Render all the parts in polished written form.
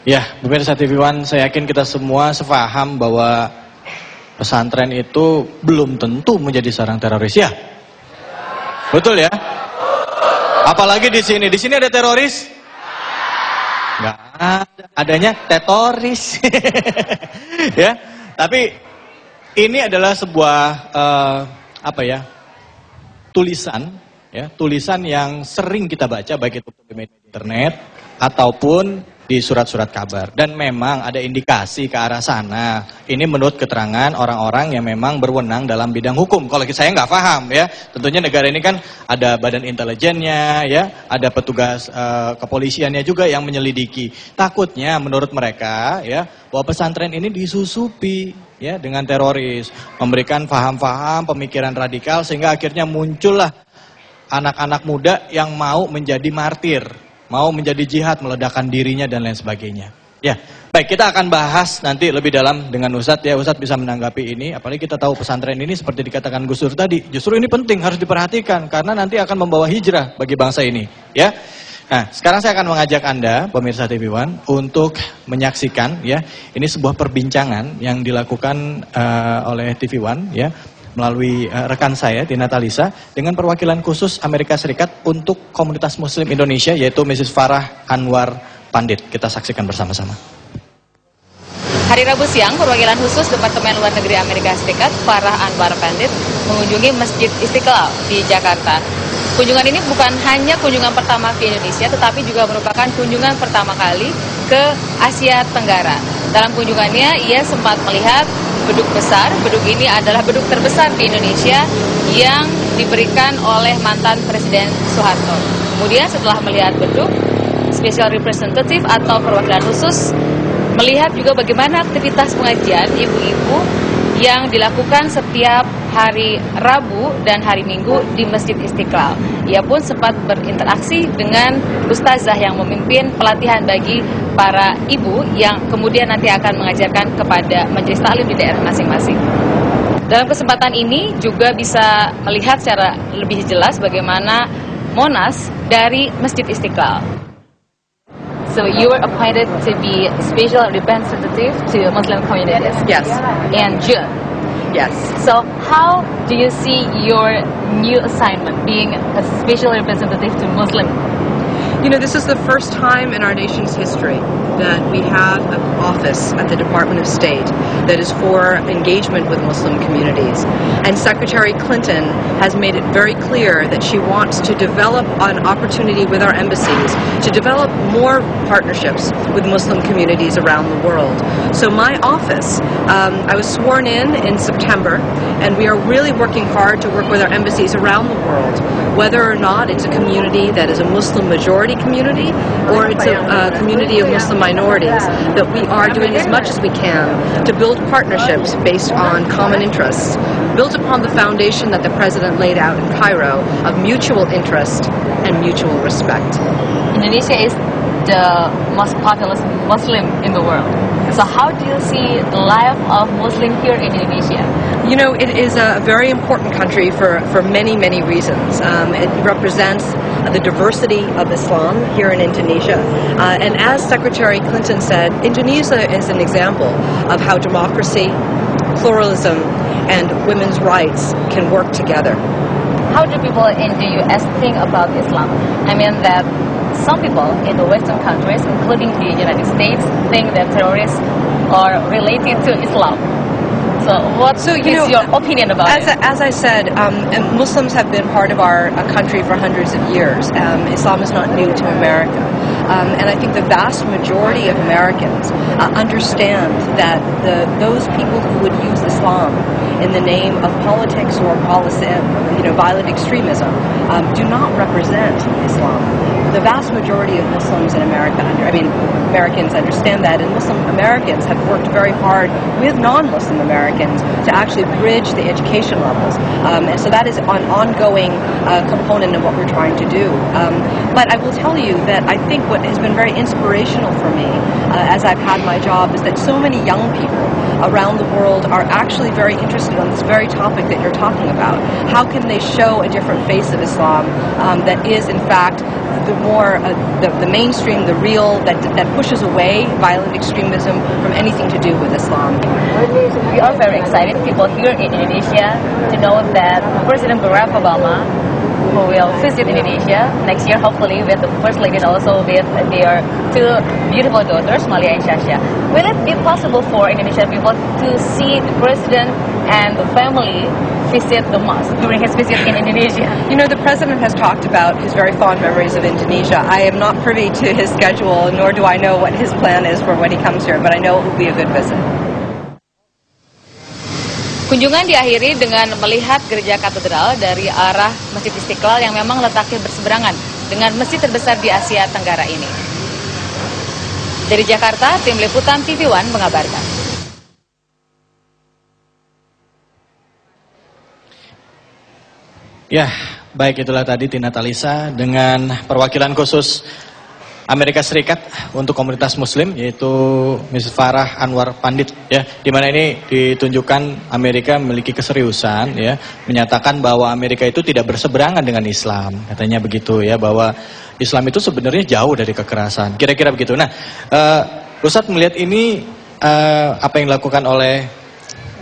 Ya, pemirsa TV One, saya yakin kita semua sepaham bahwa pesantren itu belum tentu menjadi sarang teroris, ya? Betul ya? Apalagi di sini ada teroris? Nggak ada, adanya tetoris. Ya, tapi ini adalah sebuah tulisan yang sering kita baca baik itu di media internet ataupun di surat-surat kabar, dan memang ada indikasi ke arah sana. Ini menurut keterangan orang-orang yang memang berwenang dalam bidang hukum. Kalau saya nggak paham, ya, tentunya negara ini kan ada badan intelijennya, ya, ada petugas kepolisiannya juga yang menyelidiki. Takutnya menurut mereka, ya, bahwa pesantren ini disusupi, ya, dengan teroris, memberikan paham-paham pemikiran radikal sehingga akhirnya muncullah anak-anak muda yang mau menjadi martir, mau menjadi jihad, meledakkan dirinya dan lain sebagainya. Ya, baik, kita akan bahas nanti lebih dalam dengan Ustadz, ya. Ustadz bisa menanggapi ini, apalagi kita tahu pesantren ini seperti dikatakan Gus Dur tadi, justru ini penting, harus diperhatikan karena nanti akan membawa hijrah bagi bangsa ini, ya. Nah, sekarang saya akan mengajak Anda, pemirsa TV One, untuk menyaksikan, ya, ini sebuah perbincangan yang dilakukan oleh TV One, ya, melalui rekan saya, Tina Talisa, dengan perwakilan khusus Amerika Serikat untuk komunitas Muslim Indonesia, yaitu Mrs. Farah Anwar Pandit. Kita saksikan bersama-sama. Hari Rabu siang, perwakilan khusus Departemen Luar Negeri Amerika Serikat, Farah Anwar Pandit, mengunjungi Masjid Istiqlal di Jakarta. Kunjungan ini bukan hanya kunjungan pertama ke Indonesia, tetapi juga merupakan kunjungan pertama kali ke Asia Tenggara. Dalam kunjungannya, ia sempat melihat beduk besar. Beduk ini adalah beduk terbesar di Indonesia yang diberikan oleh mantan Presiden Soeharto. Kemudian setelah melihat beduk, Special Representative atau perwakilan khusus melihat juga bagaimana aktivitas pengajian ibu-ibu yang dilakukan setiap hari Rabu dan hari Minggu di Masjid Istiqlal. Ia pun sempat berinteraksi dengan ustazah yang memimpin pelatihan bagi para ibu yang kemudian nanti akan mengajarkan kepada majelis taklim di daerah masing-masing. Dalam kesempatan ini juga bisa melihat secara lebih jelas bagaimana Monas dari Masjid Istiqlal. So you were appointed to be special representative to Muslim communities. Yes. In June. Yes. So how do you see your new assignment being a special representative to Muslim? You know, this is the first time in our nation's history that we have an office at the Department of State that is for engagement with Muslim communities. And Secretary Clinton has made it very clear that she wants to develop an opportunity with our embassies to develop more partnerships with Muslim communities around the world. So my office, I was sworn in September, and we are really working hard to work with our embassies around the world, whether or not it's a community that is a Muslim majority community or it's a community of Muslim minorities, that we are doing as much as we can to build partnerships based on common interests, built upon the foundation that the President laid out in Cairo of mutual interest and mutual respect. Indonesia is the most populous Muslim in the world. So how do you see the life of Muslim here in Indonesia? You know, it is a very important country for many, many reasons. It represents the diversity of Islam here in Indonesia. And as Secretary Clinton said, Indonesia is an example of how democracy, pluralism and women's rights can work together. How do people in the U.S. think about Islam? I mean that some people in the Western countries, including the United States, think that terrorists are related to Islam. So what is your opinion about it? As I said, Muslims have been part of our country for hundreds of years. Islam is not new to America. And I think the vast majority of Americans understand that those people who would use Islam in the name of politics or policy, violent extremism, do not represent Islam. The vast majority of Muslims in America, Americans understand that, and Muslim Americans have worked very hard with non-Muslim Americans to actually bridge the education levels. And so that is an ongoing component of what we're trying to do. But I will tell you that I think what has been very inspirational for me as I've had my job is that so many young people around the world are actually very interested on this very topic that you're talking about. How can they show a different face of Islam that is, in fact, the mainstream, the real, that pushes away violent extremism from anything to do with Islam. We are very excited, people here in Indonesia, to know that President Barack Obama, who will visit Indonesia next year, hopefully with the First Lady and also with their two beautiful daughters, Malia and Shasha. Will it be possible for Indonesian people to see the President and the family visit the mosque during his visit in Indonesia? The President has talked about his very fond memories of Indonesia. I am not privy to his schedule, nor do I know what his plan is for when he comes here, but I know it will be a good visit. Kunjungan diakhiri dengan melihat gereja katedral dari arah Masjid Istiqlal yang memang letaknya berseberangan dengan masjid terbesar di Asia Tenggara ini. Dari Jakarta, tim liputan TV One mengabarkan. Ya, baik, itulah tadi Tina Talisa dengan perwakilan khusus Amerika Serikat untuk komunitas Muslim, yaitu Mrs. Farah Anwar Pandit, ya, di mana ini ditunjukkan Amerika memiliki keseriusan, ya, menyatakan bahwa Amerika itu tidak berseberangan dengan Islam, katanya begitu, ya, bahwa Islam itu sebenarnya jauh dari kekerasan, kira-kira begitu. Nah, Ustadz melihat ini apa yang dilakukan oleh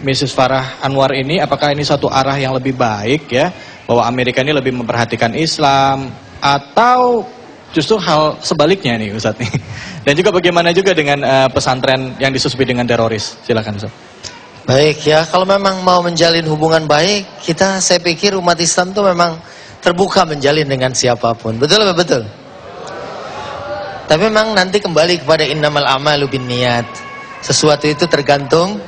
Mrs. Farah Anwar ini, apakah ini suatu arah yang lebih baik, ya, bahwa Amerika ini lebih memperhatikan Islam, atau justru hal sebaliknya nih Ustadz nih? Dan juga bagaimana juga dengan pesantren yang disusupi dengan teroris? Silakan Ustadz. Baik ya, kalau memang mau menjalin hubungan baik, saya pikir umat Islam itu memang terbuka menjalin dengan siapapun. Betul apa betul? Tapi memang nanti kembali kepada innamal a'malu binniyat. Sesuatu itu tergantung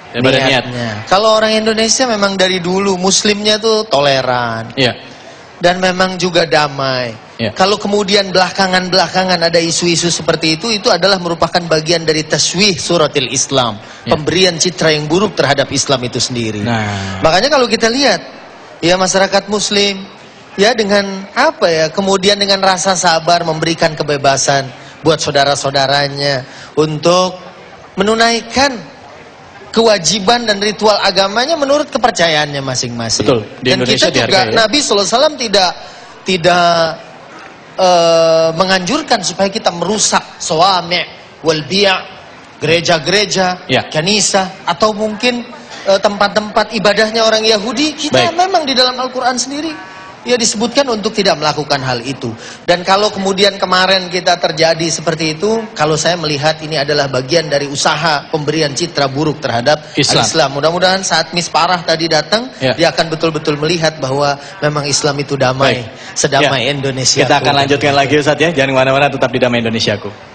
niatnya. Kalau orang Indonesia memang dari dulu Muslimnya tuh toleran. Iya. Dan memang juga damai. Ya. Kalau kemudian belakangan ada isu-isu seperti itu adalah merupakan bagian dari taswih suratil Islam. Ya. Pemberian citra yang buruk terhadap Islam itu sendiri. Nah. Makanya kalau kita lihat, ya masyarakat Muslim, ya dengan kemudian dengan rasa sabar memberikan kebebasan buat saudara-saudaranya untuk menunaikan kewajiban dan ritual agamanya menurut kepercayaannya masing-masing. Betul. Di dan Indonesia kita juga, ya? Nabi SAW tidak menganjurkan supaya kita merusak sawami' wal bi'a, gereja-gereja, ya, kanisa, atau mungkin tempat-tempat ibadahnya orang Yahudi. Kita memang di dalam Al-Quran sendiri ya disebutkan untuk tidak melakukan hal itu. Dan kalau kemudian kemarin kita terjadi seperti itu, kalau saya melihat ini adalah bagian dari usaha pemberian citra buruk terhadap Islam. Mudah-mudahan saat Miss Farah tadi datang, dia akan betul-betul melihat bahwa memang Islam itu damai, sedamai Indonesiaku. Kita akan lanjutkan lagi Ustadz, ya, jangan kemana-mana, tetap di Damai Indonesiaku.